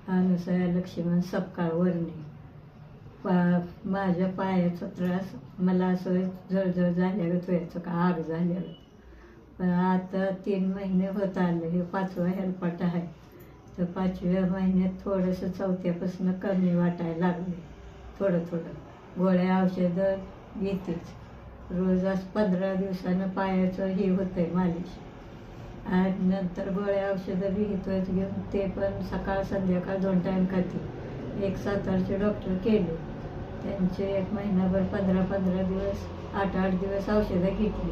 अनुसया लक्ष्मण सपकाळ वर्णी. माझ्या पायाचा त्रास मला असं जळजळ झाल्यागत व्हायचं का आग झाल्यागत. पण आता 3 महिने होत आले, हे 5वा हेलपाट आहे. तर 5व्या महिन्यात थोडंसं 4थ्यापासून कमी वाटायला लागले. थोडं थोडं गोळ्या औषधं घेतेच. रोज असं 15 दिवसानं पायाचं हे होतं आहे मालिश. आणि नंतर गोळ्या औषधं बी घेऊन ते पण सकाळ संध्याकाळ 2 टाईम खाते. एक सातारचे डॉक्टर केले, त्यांचे 1 महिनाभर 15-15 दिवस 8-8 दिवस औषधं घेतली.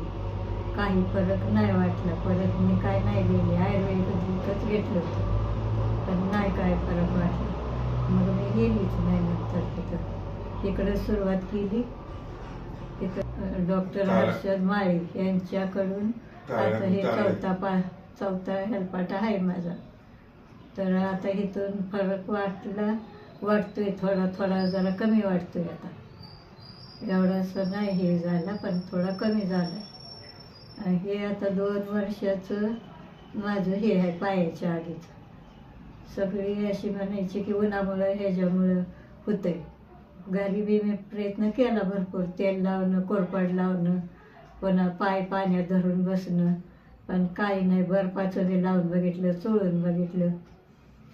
काही फरक नाही वाटला. परत मी काय नाही गेले, आयुर्वेदिकच घेतलं होतं, पण नाही काय फरक वाटला. मग मी गेलीच नाही नंतर तिथं. इकडं सुरुवात केली. तिथं डॉक्टर हर्षद माळी यांच्याकडून आता हे चौथा हेलपाट आहे माझा. तर आता इथून फरक वाटतोय थोडा थोडा, जरा कमी वाटतोय आता. एवढासं नाही हे झाला, पण थोडा कमी झाला. हे आता 2 वर्षाचं माझं हे आहे पायाच्या आगीचं. सगळी अशी म्हणायची की उन्हामुळं ह्याच्यामुळं होतंय. घरी बी मी प्रयत्न केला भरपूर, तेल लावणं, कोरपड लावणं, पुन्हा पाय पाण्यात धरून बसणं, पण काही नाही. बर्फाचं बी लावून बघितलं, चोळून बघितलं,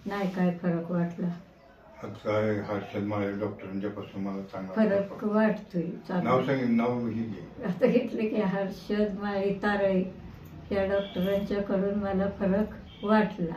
नाही काय फरक वाटला. हर्षद माळे डॉक्टरांच्यापासून मला चांगला फरक वाटतोय. नाव आता घेतलं की हर्षद माळी तारळे या डॉक्टरांच्याकडून मला फरक वाटला.